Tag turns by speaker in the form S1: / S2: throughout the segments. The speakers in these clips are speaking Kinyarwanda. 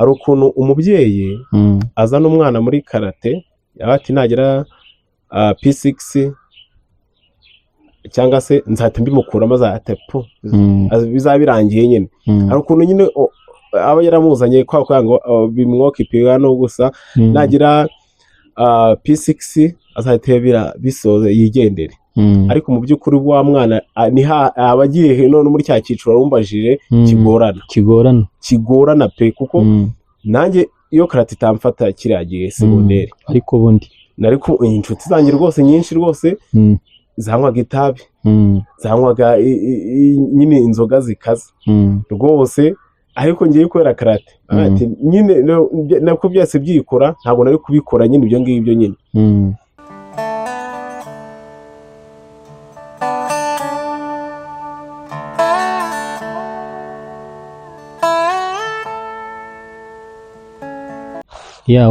S1: hari ukuntu umubyeyi azana umwana muri karate ati nagira P6 cyangwa se nzahita mbimukuramo azatepo bizabirangiye nyine. Hari ukuntu nyine aba yaramuzanye kwa ngo bimwokipiga no gusa nagira P6 azahita bisoze yigendere. Ariko mu by'ukuri wa mwana ni abagiye none muri cya cyiciro rumbajije kigorana pe, kuko nanjye iyo karate itamfata kiragiye segonderi,
S2: ariko bundi
S1: nariko inshuti zanjye rwose nyinshi rwose zanywaga itabi, zanywaga nyine inzoga zikaze rwose, ariko ngiye kubera karate ati nyine nako byose byikora ntabwo nari kubikora nyine ibyo ngibyo nyine.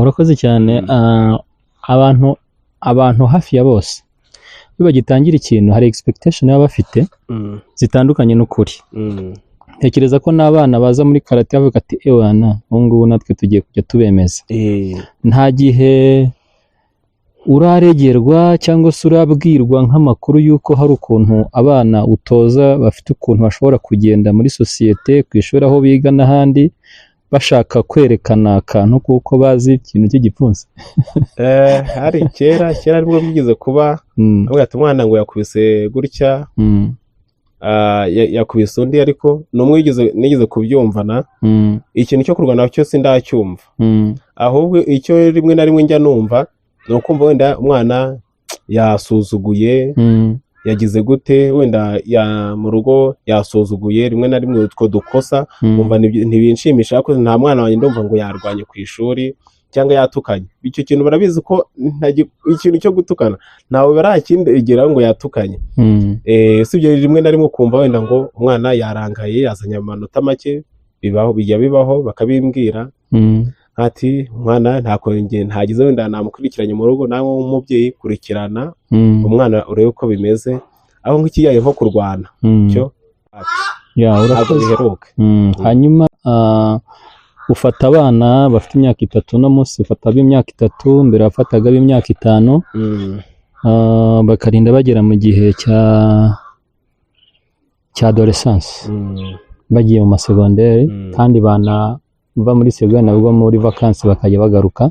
S2: urakoze cyane. Abantu hafi ya bose iyo bagitangira ikintu hari expectation baba bafite zitandukanye n'ukuri. Ntekereza ko n'abana baza muri karate bavuga ati ewana ngubu natwe tugiye kujya tubemeza. Nta gihe uraregerwa cyangwa se urabwirwa nk'amakuru y'uko hari ukuntu abana utoza bafite ukuntu bashobora kugenda muri sosiyete, ku ishuri aho biga n'ahandi, bashaka kwerekana akantu kuko bazi ikintu cy'igipfunsi.
S1: Hari kera nibwo bigeze kuba avuga ati umwana ngo yakubise gutya, yakubise undi, ariko n'umwe nigeze kubyumvana. Ikintu cyo kurwana cyo sindacyumva, ahubwo icyo rimwe na rimwe njya numva ni ukumva wenda umwana yasuzuguye, yagize gute, wenda mu rugo yasuzuguye, rimwe na rimwe utwo dukosa umva ntibinshimisha, ariko nta mwana wanjye ndumva ngo yarwanye ku ishuri cyangwa yatukanye. Icyo kintu barabizi ko ikintu cyo gutukana ntawe barakindegera ngo yatukanye. Usibye rimwe na rimwe ukumva wenda ngo umwana yarangaye yazanye amanota make, bijya bibaho bakabimbwira ati umwana ntagize wenda namukurikiranye mu rugo, nawe nk'umubyeyi kurikirana umwana urebe uko bimeze, aho nk'ikijyanye nko kurwana cyo
S2: urakoze. Hanyuma ufata abana bafite imyaka 3 no munsi, ufata ab'imyaka 3, mbere wafataga ab'imyaka 5, bakarinda bagera mu gihe cya adolescence, bagiye mu masegonderi, kandi bana uva muri segonderi nabwo muri vacances bakajya bagaruka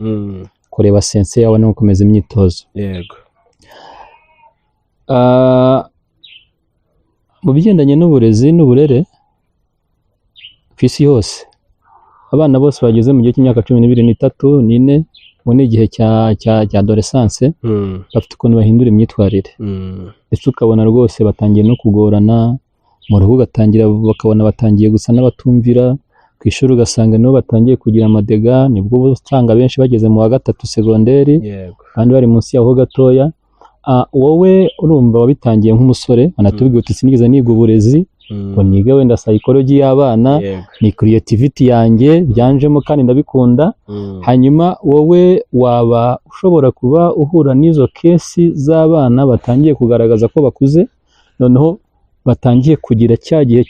S2: kureba sense yawe no gukomeza imyitozo.
S1: Yego.
S2: Mu bigendanye n'uburezi n'uburere ku isi hose, abana bose bageze mu gihe cy'imyaka 12 n'itatu n'ine, mu n'igihe cya adolescence, bafite ukuntu bahindura imyitwarire, ndetse ukabona rwose batangiye no kugorana mu rugo, bakabona batangiye gusa n'abatumvira, ku ishuri ugasanga nibo batangiye kugira amadega, nibwo usanga benshi bageze mu wa 3 segonderi, kandi bari munsi yaho gatoya. Wowe urumva wabitangiye nk'umusore, anatubwiye uti sinigeze niga uburezi, ngo niga wenda psychology y'abana, ni creativity yanjye byanjemo kandi ndabikunda. Hanyuma wowe waba ushobora kuba uhura n'izo kesi z'abana batangiye kugaragaza ko bakuze, noneho batangiye kugira cya gihe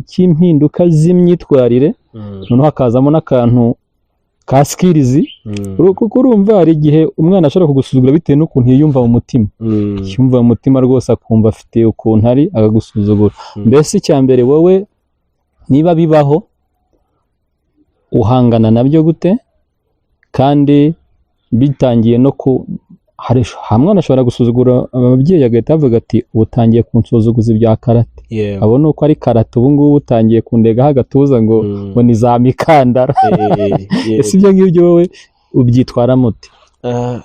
S2: cy'impinduka z'imyitwarire, noneho hakazamo n'akantu ka skills, kuko urumva hari igihe umwana ashobora kugusuzugura bitewe n'ukuntu yiyumva mu mutima, yumva mu mutima rwose akumva afite ukuntu ari akagusuzugura. Mbese icyambere wowe niba bibaho uhangana nabyo gute? Kandi bitangiye no hari hamwe anashobora gusuzugura ababyeyi agahita avuga ati utangiye kunsuzuguza ibya karate, abona uko ari karate ubu ngubu utangiye kundegaho agatuza ngo ni za mikandara. Ese ibyo ngibyo wowe ubyitwara muti?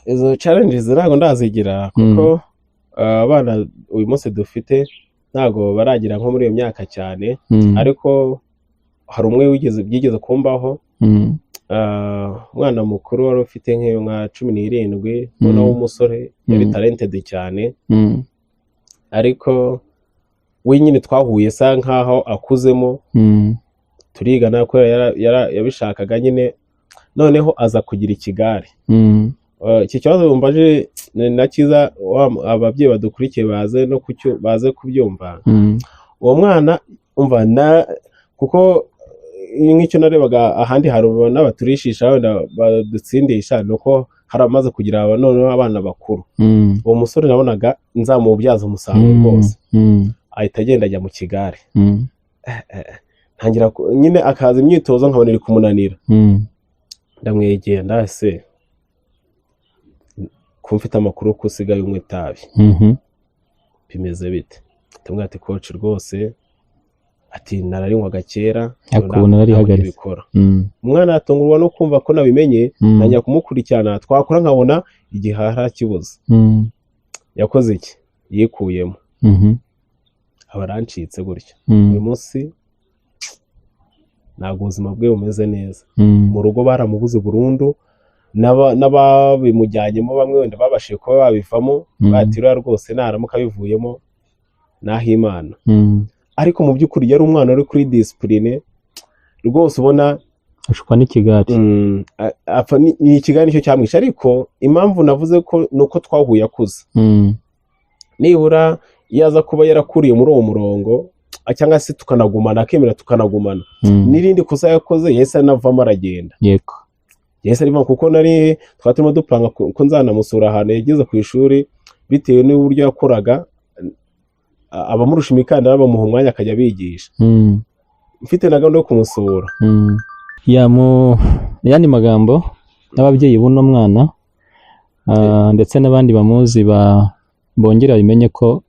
S1: Izo challenges ntabwo ndazigira, kuko abana uyu munsi dufite ntabwo baragira nko muri iyo myaka cyane, ariko hari umwe byigeze kumbaho, umwana mukuru wari ufite nk'iyo nka 17, ubona w'umusore yari talented cyane, ariko we nyine twahuye sa nkaho akuzemo, turigana ko yabishakaga nyine, noneho aza kugira ikigare. Iki kibazo bumvaje na cyiza ababyeyi badukurikiye baze kubyumva. Uwo mwana umva kuko nk'icyo narebaga ahandi hari n'abaturishisha wenda badutsindisha nuko hari amaze kugira noneho abana bakuru. Uwo musore nabonaga nzamubyaza umusaruro rwose, ahita agenda ajya mu kigare. Ntangira nyine akaza imyitozo nkabona iri kumunanira. Ndamwegera ndase ko mfite amakuru ko usigaye unywa itabi, bimeze bite? Tumwe ati coach rwose ati nararinywaga kera
S2: akubona ari hagaritse.
S1: Umwana atungurwa no kumva ko nabimenye, ntangira kumukurikirana, twakora nkabona igihara kibuze. Yakoze iki? Yikuyemo. Abarancitse gutyo. Uyu munsi ntabwo ubuzima bwe bumeze neza. Mu rugo baramubuze burundu, n'ababimujyanyemo bamwe wenda babashije kuba babivamo, batirura rwose naramuka bivuyemo naho Imana. Ariko mu by'ukuri yari umwana uri kuri discipline rwose, ubona
S2: ashukwa n'ikigare.
S1: Ni ikigare nicyo cyamwishe. Ariko impamvu navuze ko nuko twahuye akuze. Nibura yaza kuba yarakuriye muri uwo murongo cyangwa se tukanagumana, akemera tukanagumana, n'irindi kosa yakoze yahise anavamo aragenda.
S2: Yego,
S1: yahise arimo, kuko twaturimo dupanga ko nzanamusura ahantu yageze ku ishuri, bitewe n'uburyo yakoraga, abamurusha imikandara bamuha umwanya akajya abigisha. Mfite na gahunda yo kumusura.
S2: Mu yandi magambo, n'ababyeyi b'uno mwana ndetse n'abandi bamuzi bongera bimenye ko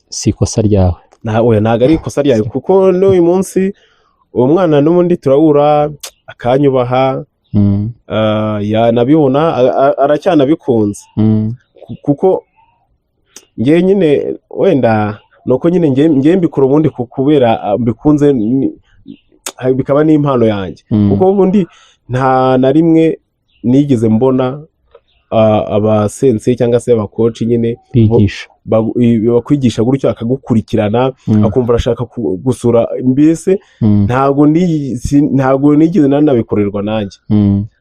S2: si ikosa ryawe.
S1: Ntabwo ari ikosa ryawe, kuko n'uyu munsi uwo mwana n'ubundi turabura akanyubaha, yanabibona aracyanabikunze. Kuko ngewe nyine wenda nuko nyine ngewe mbikora ubundi kubera mbikunze, bikaba n'impano yanjye. Kuko ubundi nta na rimwe nigeze mbona abasense cyangwa se abakoci nyine bakwigisha gutyo akagukurikirana, akumva arashaka gusura. Mbese ntabwo nigeze nanabikorerwa nanjye.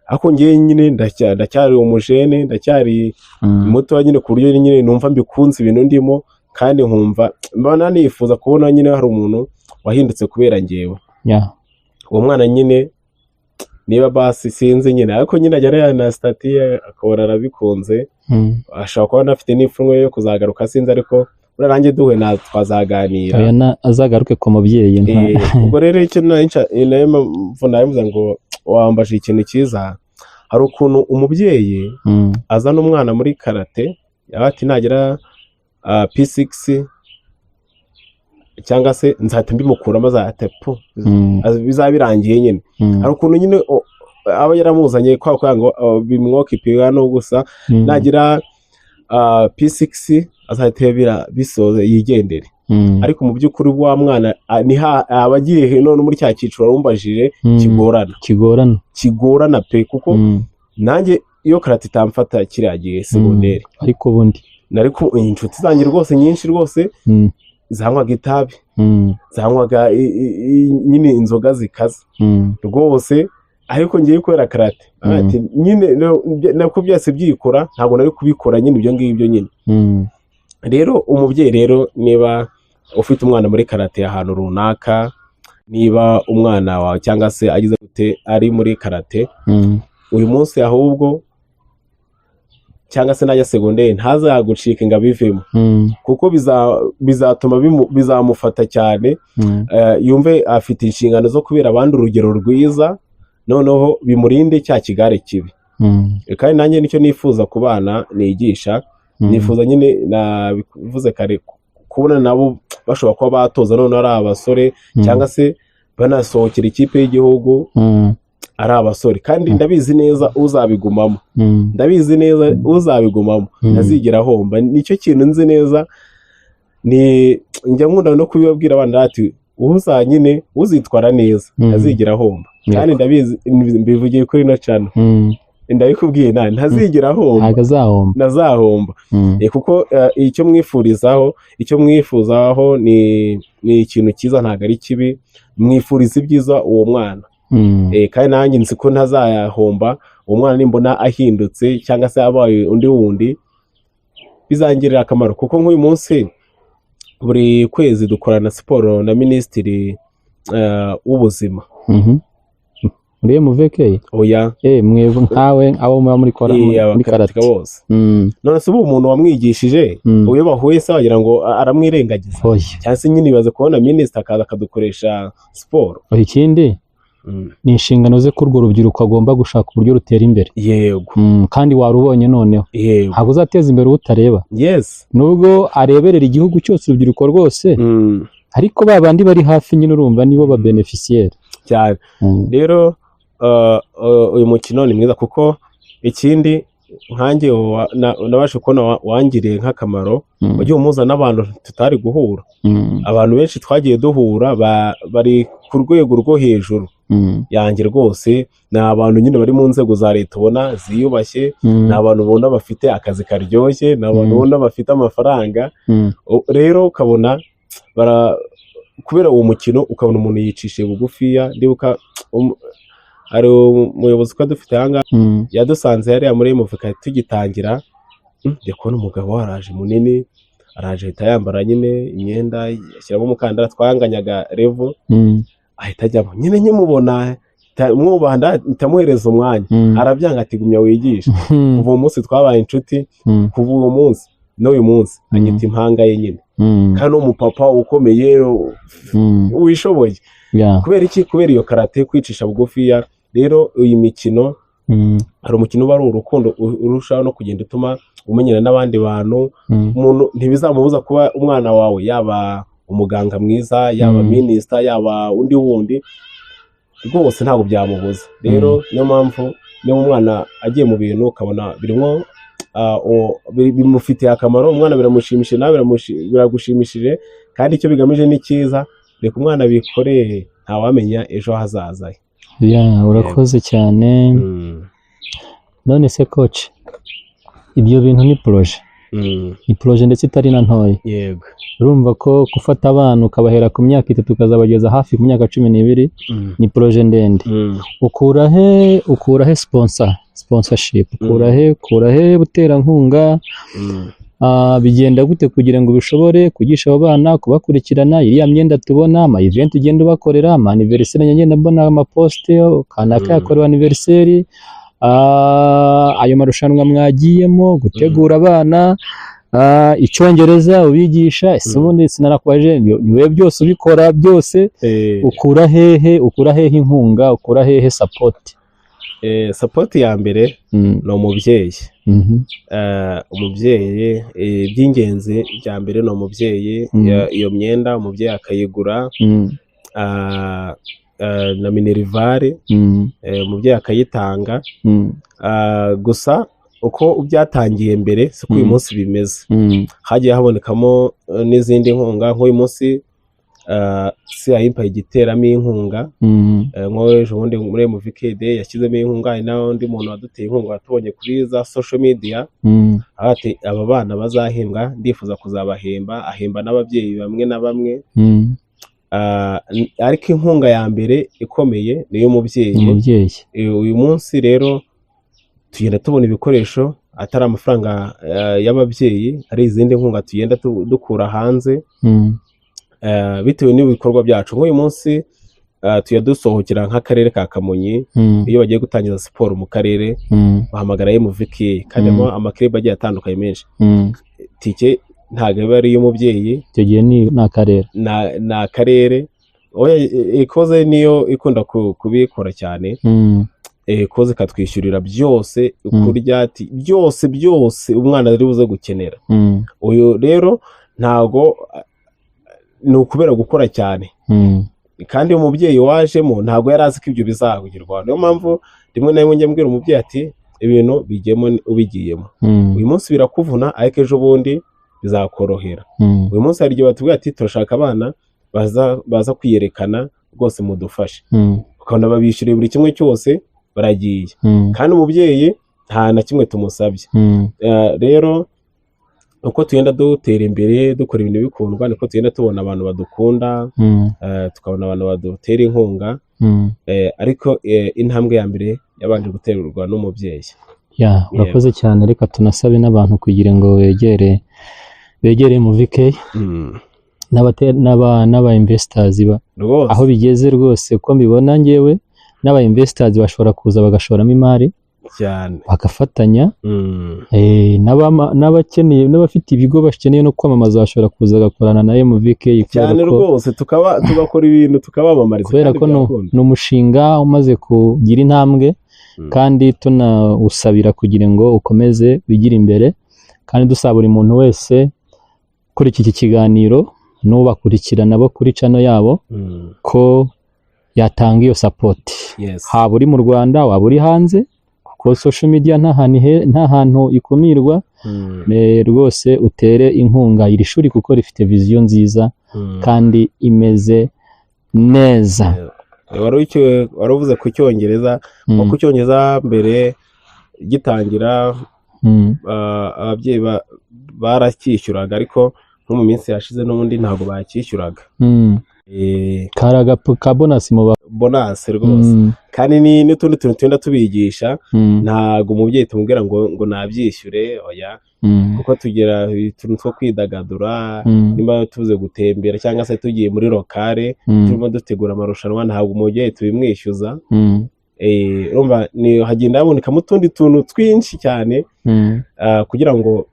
S1: Ariko ngewe nyine ndacyari umujene, ndacyari muto nyine, ku buryo nyine numva mbikunze ibintu ndimo, kandi nkumva mbana nifuza kubona nyine hari umuntu wahindutse kubera ngewe. Uwo mwana nyine niba basi sinzi nyine, ariko nyine ajya na stati akabona arabikunze, ashobora kuba anafite n'ipfunwe yo kuzagaruka, sinzi. Ariko urarangiye duhe na twazaganira,
S2: azagaruke ku mubyeyi.
S1: Ubwo rero icyo navuze ngo wambaje ikintu cyiza, hari ukuntu umubyeyi azana umwana muri karate, ati nagira P6 cyangwa se nzahita mbimukuramo azatepo bizaba birangiye nyine. Hari ukuntu nyine aba yaramuzanye kwa ngo bimwokipiga no gusa, nagira P6 azahita bisoze yigendere. Ariko mu by'ukuri wa mwana abagiye none muri cya cyiciro warumbajije kigorana pe, kuko nanjye iyo karate itamfata kiriya gihe segonderi,
S2: ariko ubundi
S1: nariko inshuti zanjye rwose nyinshi rwose zanywaga itabi, zanywaga nyine inzoga zikaze rwose. Ariko ngiye kubera karate ati nyine nako byose byikora, ntabwo nari kubikora nyine ibyo ngibyo nyine. Rero umubyeyi rero, niba ufite umwana muri karate ahantu runaka, niba umwana wawe cyangwa se agize gute ari muri karate uyu munsi, ahubwo cyangwa se najya segonderi ntazagucike ngo abivemo, kuko bizatuma bizamufata cyane, yumve afite inshingano zo kubera abandi urugero rwiza, noneho bimurinde cya kigare kibi. Kandi nanjye nicyo nifuza ku bana nigisha, nifuza nyine nabivuze kare, kubona nabo bashobora kuba batoza noneho ari abasore, cyangwa se banasohokera ikipe y'igihugu ari abasore. Kandi ndabizi neza uzabigumamo, ntazigera ahomba. Nicyo kintu nzi neza, njya nkunda no kubibabwira abana ati nyine uzitwara neza ntazigera ahomba. Kandi ndabizi, mbivugiye kuri no channel, ndabikubwiye nawe ntazigera ahomba, ntazahomba. Kuko icyo mwifuzaho ni ikintu cyiza, ntabwo ari kibi. Mwifuriza ibyiza uwo mwana, kandi nanjye nzi ko ntazayahomba. Uwo mwana nimbona ahindutse cyangwa se abaye undi wundi, bizangirira akamaro. Kuko nk'uyu munsi buri kwezi dukorana siporo na Minisitiri w'Ubuzima.
S2: muri MVK
S1: oya
S2: mwebwe nkawe abo muba muri kora muri karate
S1: bose none se ubu umuntu wamwigishije uyo bahuye se wagira ngo aramwirengagiza cyangwa se nyine ibaze kubona minisita akaza akadukoresha siporo.
S2: Ikindi ni inshingano ze ko urwo rubyiruko agomba gushaka uburyo rutera imbere.
S1: Yego.
S2: Kandi warubonye noneho ntabwo uzateza imbere utareba.
S1: Yes.
S2: Nubwo areberera igihugu cyose urubyiruko rwose ariko babandi bari hafi nyine urumva nibo ba beneficiaire
S1: cyane. Rero uyu mukino ni mwiza kuko ikindi nkanjye nabashe kubona wangiriye nk'akamaro wagiye umuza n'abantu tutari guhura. Abantu benshi twagiye duhura bari ku rwego rwo hejuru yanjye rwose, ni abantu nyine bari mu nzego za leta ubona ziyubashye, ni abantu ubona bafite akazi karyoshye, ni abantu ubona bafite amafaranga. Rero ukabona kubera uwo mukino ukabona umuntu yicishije bugufiya. Ndibuka ari umuyobozi ko dufite hanga yadusanze yari muri MVK tugitangira, ndi kubona umugabo waraje munini, araje ahita yambara nyine imyenda, ashyiramo umukandara, twanganyaga level, ahita ajyamo nyine nkimubona mwubaha ndamuhereza umwanya, arabyanga ati gumya wigisha. Kuva uwo munsi twabaye inshuti, kuva uwo munsi n'uyu munsi anyita impanga ye nyine, kandi umupapa ukomeye wishoboye. Kubera iki? Kubera iyo karate kwicisha bugufiya. Rero uyu mikino hari umukino uba ari urukundo urushaho no kugenda utuma umenyera n'abandi bantu. Umuntu ntibizamubuza kuba umwana wawe yaba umuganga mwiza, yaba minisita, yaba undi wundi, rwose ntabwo byamubuza. Rero niyo mpamvu niyo umwana agiye mu bintu ukabona birimo bimufitiye akamaro, umwana biramushimishije nawe biragushimishije, kandi icyo bigamije ni cyiza. Reka umwana bikoreye, ntawamenya ejo hazaza.
S2: Urakoze cyane. None se coach, ibyo bintu ni projet, ni projet ndetse itari na ntoya.
S1: Yego.
S2: Urumva ko gufata abana ukabahera ku myaka 3 ukazabageza hafi ku myaka 12 ni projet ndende. Ukura he sponsorship, ukura he buterankunga. Bigenda gute kugira ngo bishobore kugisha abo bana, kubakurikirana iriya myenda tubona, ama event ugenda ubakorera, ama anniversaire ngenda mbona ama post kanaka yakorewe anniversaire, ayo marushanwa mwagiyemo gutegura abana, icyongereza ubigisha. Ese ubundi sinarakubaje niwe byose ubikora byose, ukura hehe inkunga, ukura hehe support?
S1: Support ya mbere ni umubyeyi. Umubyeyi by'ingenzi bya mbere ni umubyeyi. Iyo myenda umubyeyi akayigura, na minerivare umubyeyi akayitanga. Gusa uko byatangiye mbere siko uyu munsi bimeze. Hagiye habonekamo n'izindi nkunga. Nk'uyu munsi CIMPA igiteramo inkunga, nk'ejo bundi muri MVK yashyizemo inkunga, n'undi muntu waduteye inkunga watubonye kuri za social media. Ati aba bana bazahembwa, ndifuza kuzabahemba, ahemba n'ababyeyi bamwe na bamwe. Ariko inkunga ya mbere ikomeye niyo mubyeyi. Uyu munsi rero tugenda tubona ibikoresho atari amafaranga y'ababyeyi, ari izindi nkunga tugenda dukura hanze bitewe n'ibikorwa byacu. Nk'uyu munsi tuya dusohokera nk'akarere ka Kamonyi, iyo bagiye gutangiza siporo mu karere bahamagara MVK, kandi amakirebe agiye atandukanye menshi. Tike ntabwo iba ari iy'umubyeyi,
S2: icyo gihe ni
S1: akarere. Ikoze niyo ikunda kubikora cyane. Koze katwishyurira byose, kurya byose umwana ari buze gukenera. Uyu rero ntago ni ukubera gukora cyane, kandi umubyeyi wajemo ntago yari azi ko ibyo bizagirwa. Niyo mpamvu rimwe na rimwe njya mbwira umubyeyi ati ibintu bigemo ubigiyemo, uyu munsi birakuvuna ariko ejo bundi bizakorohera. Uyu munsi hari igihe batubwira ati turashaka abana baza kwiyerekana, rwose mudufashe. Ukabona babishyuriye buri kimwe cyose, baragiye, kandi umubyeyi nta na kimwe tumusabye. Rero uko tugenda dutera imbere dukora ibintu bikundwa, niko tugenda tubona abantu badukunda, tukabona abantu badutera inkunga. Ariko intambwe ya mbere yabanje guterurwa n'umubyeyi.
S2: Urakoze cyane. Reka tunasabe n'abantu kugira ngo begere MVK n'aba investors aho bigeze rwose. Uko mbibona ngewe n'aba investors bashobora kuza bagashoramo imari
S1: cyane
S2: bagafatanya. N'abakeneye n'abafite ibigo bakeneye no kwamamaza bashobora kuza gakorana na MVK
S1: cyane rwose tugakora ibintu tukabamamariza,
S2: kubera ko ni umushinga umaze kugira intambwe kandi tunawusabira kugira ngo ukomeze wigire imbere, kandi dusaba buri muntu wese kuri iki kiganiro n'ubakurikirana bo kuri channel yabo ko yatanga iyo support. Haba uri mu Rwanda waba uri hanze, kuko social media nta hantu ikumirwa. Rwose utere inkunga iri shuri kuko rifite vision nziza kandi imeze neza.
S1: Wari uvuze ku Cyongereza, ku Cyongereza mbere gitangira ababyeyi baracyishyuraga, ariko nko mu minsi yashize n'ubundi ntabwo bacyishyuraga.
S2: Karaga ka bonus
S1: rwose, kandi n'utundi tuntu tugenda tubigisha. Ntabwo umubyeyi tumubwira ngo nabyishyure, oya, kuko tugira utuntu two kwidagadura. Niba tuvuze gutembera cyangwa se tugiye muri lokale turimo dutegura amarushanwa, ntabwo umubyeyi tubimwishyuza. Urumva hagenda habonekamo utundi tuntu twinshi cyane kugira ngo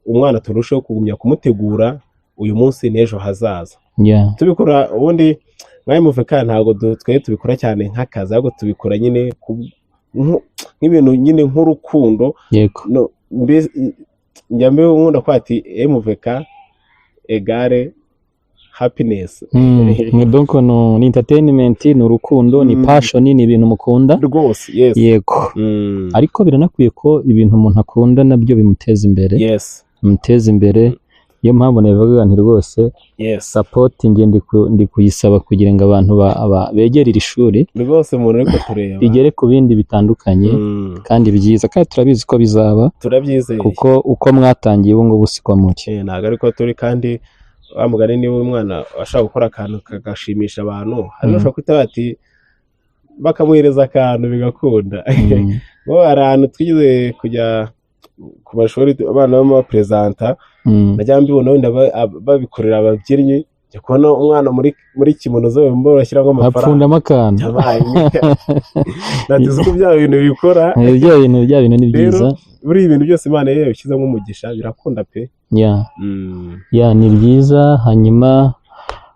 S1: umwana turusheho kugumya kumutegura uyu munsi n'ejo hazaza. Tubikora ubundi nka MVK ntabwo twe tubikora cyane nk'akazi, ahubwo tubikora nyine nk'ibintu nyine nk'urukundo. Njyambe nkunda kwati MVK egare happiness.
S2: Donc ni entertainment, ni urukundo, ni passion, ni ibintu mukunda
S1: rwose.
S2: Yego. Ariko biranakwiye ko ibintu umuntu akunda nabyo bimuteza imbere. Bimuteza imbere. Iyo mpamvu navuga nti rwose support ndi kuyisaba kugira ngo abantu begere iri shuri
S1: rwose, umuntu ariko tureba
S2: igere ku bindi bitandukanye kandi byiza, kandi turabizi ko bizaba,
S1: turabyizeye
S2: kuko uko mwatangiye ubu ngubu siko muri.
S1: Ntabwo ariko turi, kandi wa mugani niba umwana ashaka gukora akantu kagashimisha abantu, hari ushobora kwita bati bakamuhereza akantu bigakunda. Hari ahantu twize kujya ku mashuri abana b'amapresenta, najya mbibona wenda babikorera ababyinnyi, jya kubona umwana muri kimono zo bashyiramo amafaranga
S2: apfundamo akantu.
S1: Natize uko bya bintu bikora.
S2: Bya bintu ni byiza.
S1: Buri ibintu byose Imana yabishyizemo umugisha, birakunda pe.
S2: Ni byiza. Hanyuma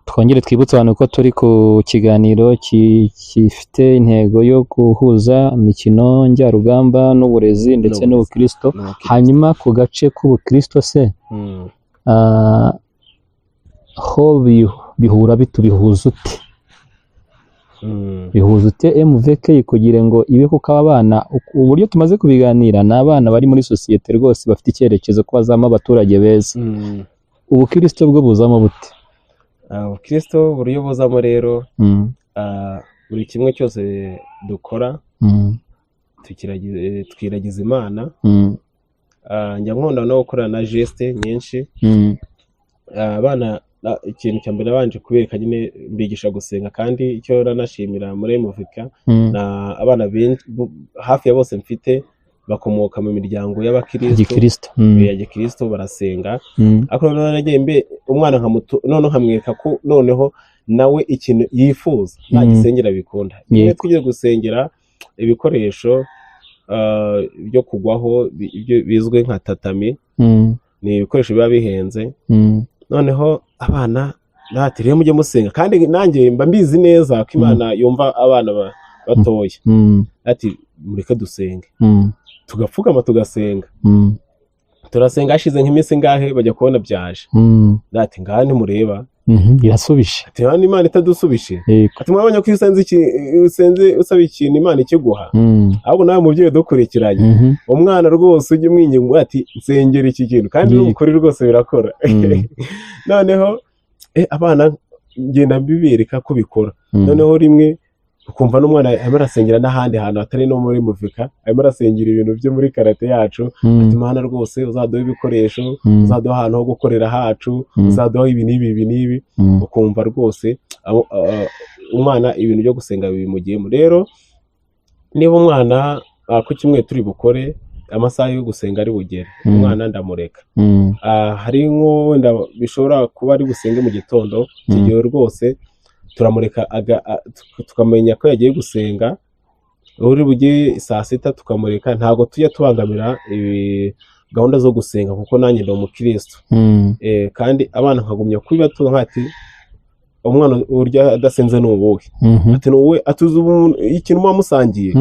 S2: twongere twibutse abantu ko turi ku kiganiro gifite intego yo guhuza imikino njyarugamba n'uburezi ndetse n'ubukristo. Hanyuma ku gace k'ubukristo se ho bihura bihuza ute? Bihuza ute MVK kugira ngo ibe, kuko abana uburyo tumaze kubiganira ni abana bari muri sosiyete rwose bafite icyerekezo ko bazamo abaturage beza. Ubukristo bwo buzamo bute?
S1: Ubukristo buryo buzamo rero, buri kimwe cyose dukora twiragiza Imana. Njya nkunda no gukorana na geste nyinshi. Abana ikintu cya mbere abanje kubereka nyine mbigisha gusenga, kandi icyo ranashimira muri MVK na abana hafi ya bose mfite bakomoka mu miryango y'abakristo ya gikristo, barasenga. Ariko noneho nagiye umwana noneho nkamwereka ko noneho nawe ikintu yifuza nagisengera bikunda. Niyo tujye gusengera ibikoresho byo kugwaho bizwe nka tatami, ni ibikoresho biba bihenze. Noneho abana nati rero mujye musenga, kandi nanjye mba mbizi neza ko Imana yumva abana batoya. Ati mureke dusenge. Tugapfukama tugasenga. Turasenga, hashize nk'iminsi ngahe bajya kubona byaje. Ati ngaha ntimureba
S2: irasubishe.
S1: Ati hano Imana itadusubishe. Ati mwabonye ko usenze usaba ikintu Imana ikiguha. Ahubwo nawe mubyeyi dukurikiranye, umwana rwose ujye umwinginga ati nsengera iki kintu, kandi n'ukuri rwose birakora. Noneho abana ngenda mbibereka ko bikora. Noneho rimwe ukumva n'umwana arimo arasengera n'ahandi hantu hatari no muri MVK, arimo arasengera ibintu byo muri karate yacu. Ati Mana rwose uzaduha ibikoresho, uzaduha ahantu ho gukorera hacu, uzaduha ibi n'ibi. Ukumva rwose umwana ibintu byo gusenga bimugiyemo. Rero niba umwana ku kimwe turi bukore amasaha yo gusenga ari bugere, umwana ndamureka. Hari nko wenda bishobora kuba ari gusenge mu gitondo, igihe rwose turamureka tukamenya ko yagiye gusenga, uri bujye saa sita tukamureka, ntabwo tujya tubangamira gahunda zo gusenga kuko nanjye ndi umukristo. Kandi abana nkagumya kubibatoza nkati umwana urya adasenze ni ubuhe, ati wowe atuze ikintu mwamusangiye,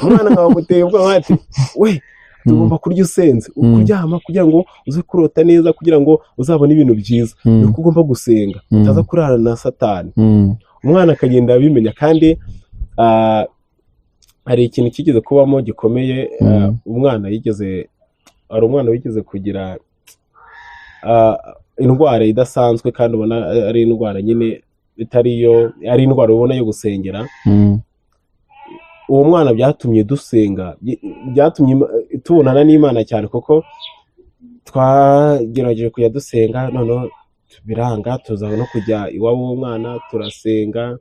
S1: umwana nkabamuteye ubwo nkati we tugomba kurya usenze, kuryama kugira ngo uze kurota neza, kugira ngo uzabone ibintu byiza, nuko ugomba gusenga utaza kurara na satani. Umwana akagenda abimenya. Kandi hari ikintu kigeze kubamo gikomeye, umwana wigeze kugira indwara idasanzwe, kandi ubona ari indwara nyine itariyo, ari indwara ubona yo gusengera. Uwo mwana byatumye dusenga, byatumye tubonana n'Imana cyane, kuko twagerageje kujya dusenga, noneho biranga, tuza no kujya iwabo w'umwana turasenga,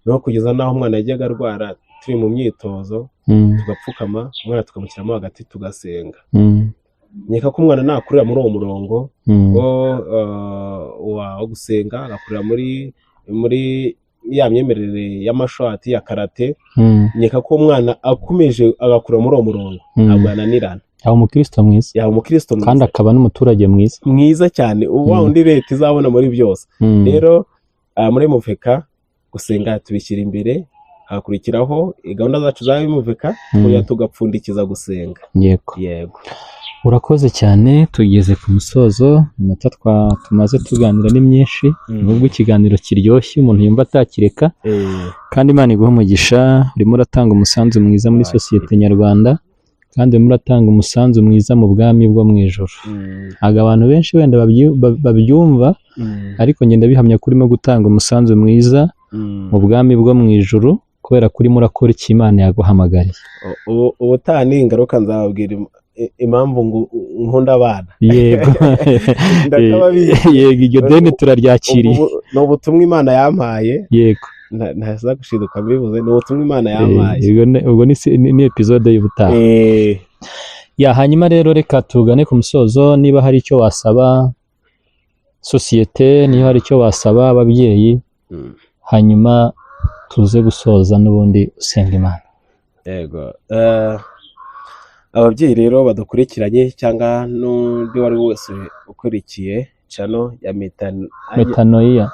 S1: no kugeza n'aho umwana yajyaga arwara turi mu myitozo, tugapfukama umwana tukamushyiramo hagati tugasenga. Nkeka ko umwana nakurira muri uwo murongo wo gusenga, agakurira muri ya myemerere y'amashoti ya karate, nkeka ko umwana akomeje agakura muri uwo murongo ntabwo yananirana.
S2: Yaba umukristo mwiza, kandi akaba n'umuturage mwiza
S1: cyane, wa undi leta izabona muri byose. Rero muri Muveka gusenga tubishyira imbere, hakurikiraho gahunda zacu za Muveka tugapfundikiza gusenga.
S2: Yego, urakoze cyane. Tugeze ku musozo, iminota tumaze tuganira ni myinshi, nubwo ikiganiro kiryoshye umuntu yumva atakireka. Kandi Imana iguhe umugisha, urimo uratanga umusanzu mwiza muri sosiyete nyarwanda, kandi urimo uratanga umusanzu mwiza mu bwami bwo mu ijuru. Ntabwo abantu benshi wenda babyumva, ariko ngenda bihamya ko urimo gutanga umusanzu mwiza mu bwami bwo mu ijuru, kubera ko urimo urakora icyo Imana yaguhamagariye.
S1: Ubutaha ni ingaruka nzababwira impamvu nkunda abana.
S2: Yego, iryo deni turaryakiriye.
S1: Ni ubutumwa Imana yampaye.
S2: Yego,
S1: ntaza gushiduka mbivuze, ni ubutumwa Imana yampaye.
S2: Ubwo ni episode y'ubutaha. Hanyuma rero reka tugane ku musozo. Niba hari icyo wasaba sosiyete, niba hari icyo wasaba ababyeyi, hanyuma tuze gusoza n'ubundi usenga Imana.
S1: Yego, ababyeyi rero badukurikiranye, cyangwa n'undi wari wese ukurikiye channel ya Metanoia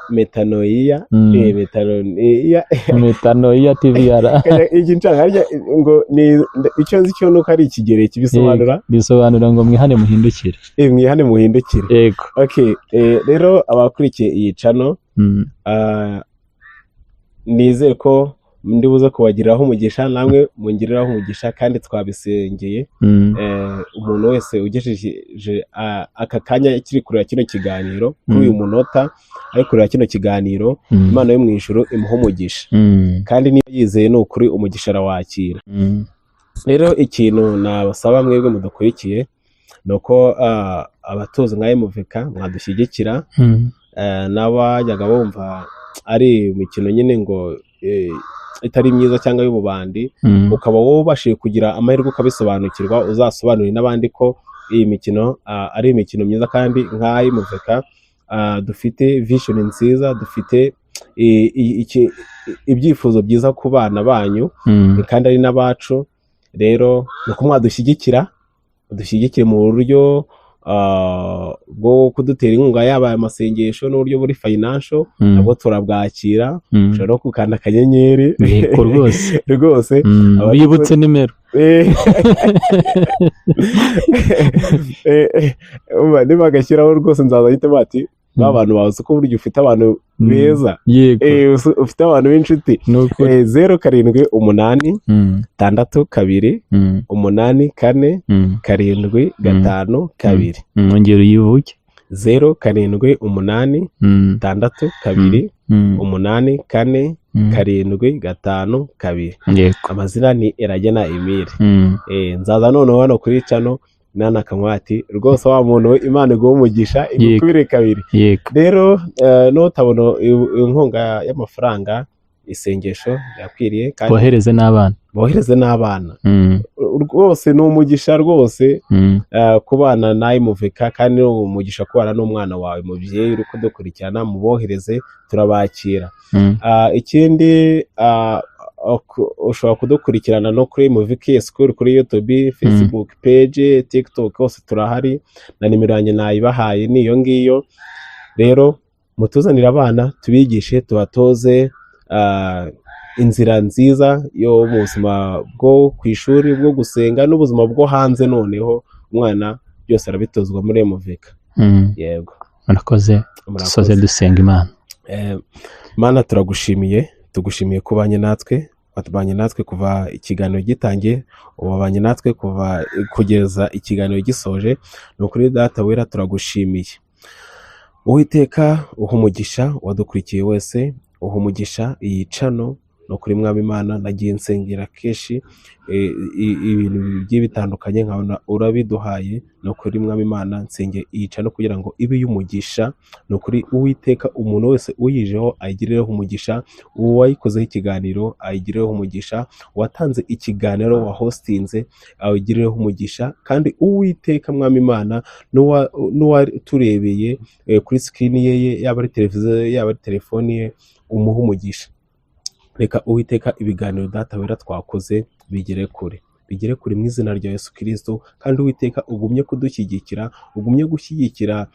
S1: TVR. Ngo ni icyo nzi cyo nuko ari ikigereki bisobanura
S2: ngo mwihane muhindukire.
S1: Mwihane muhindukire.
S2: Yego.
S1: Okay, rero abakurikiye iyi channel, nizere ko ndi buze kubagiriraho umugisha, namwe mungiriraho umugisha, kandi twabisengeye. Umuntu wese ugejeje aka kanya kiri kureba kino kiganiro, kuri uyu munota ari kureba kino kiganiro, Imana yo mu ijuru imuha umugisha, kandi niba yizeye ni ukuri umugisha arawakira. Rero ikintu nabasaba mwebwe mudukurikiye ni uko abatuzi nka Muveka mwadushyigikira, n'abajyaga bumva ari imikino nyine ngo itari myiza cyangwa y'ububandi, ukaba wowe ubashije kugira amahirwe ukabisobanukirwa, uzasobanurire n'abandi ko iyi mikino ari imikino myiza, kandi nk'ayi Muveka dufite vision nziza, dufite ibyifuzo byiza ku bana banyu, kandi ari n'abacu. Rero ni uko mwadushyigikira, dushyigikire mu buryo bwo kudutera inkunga, yaba amasengesho n'uburyo buri financial, nabwo turabwakira. Ushobora no gukanda akanyenyeri.
S2: Yego
S1: rwose
S2: bibutse nimero.
S1: Niba agashyiraho rwose nzaza ahita bati abantu bazi ko burya ufite abantu beza, ufite abantu b'inshuti. 0782848452.
S2: Ongera uyivuge.
S1: 0782848452. Amazina ni Iragena Emile. Nzaza noneho hano kuri channel nana kamwati rwose wa muntu Imana iguha umugisha, igukubire kabiri. Rero no tabona inkunga y'amafaranga, isengesho rirakwiriye kandi
S2: bohereze n'abana
S1: rwose ni umugisha rwose kubana nawe muvika kandi ni umugisha kubana n'umwana wawe mubyeyi uri kudukurikirana mubohereze turabakira. Ikindi ushobora kudukurikirana no kuri Muviki School kuri YouTube, Facebook page, TikTok hose turahari na nimero yanjye nayibahaye niyo ngiyo. Rero mutuzanire abana tubigishe tubatoze inzira nziza yo mu buzima bwo ku ishuri bwo gusenga n'ubuzima bwo hanze, noneho umwana byose arabitozwa muri Muvika. Yego
S2: murakoze dusoze dusenga. Imana
S1: Mana tugushimiye kubanye natwe, watubanye natwe kuva ikiganiro gitangiye, ubabanye natwe kuva kugeza ikiganiro gisoje. Ni ukuri Data wera turagushimiye. Uwiteka uha umugisha wadukurikiye wese, uha umugisha iyi cano. No kuri Mwami Imana nagiye nsengera kenshi ibintu bigiye bitandukanye nkabona urabiduhaye. No kuri Mwami Imana nsenge iyi cano kugira ngo ibe y'umugisha. No kuri Uwiteka umuntu wese uyijeho ayigirireho umugisha, uwayikozeho ikiganiro ayigirireho umugisha, watanze ikiganiro wa hostinze ayigirireho umugisha. Kandi Uwiteka Mwami Imana n'uwaturebeye kuri screen ye, yaba ari televiziyo yaba ari telefoni ye, umuha umugisha. Reka Uwiteka ibiganiro Data wera twakoze bigere kure mu izina rya Yesu Kristo. Kandi Uwiteka ugumye kudushyigikira, ugumye gushyigikira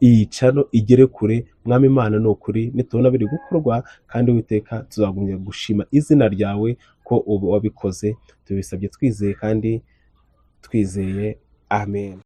S1: iyi cano igere kure. Mwami Imana ni ukuri nitubona biri gukorwa, kandi Uwiteka tuzagumya gushima izina ryawe ko wabikoze. Tubisabye twizeye kandi twizeye, amen.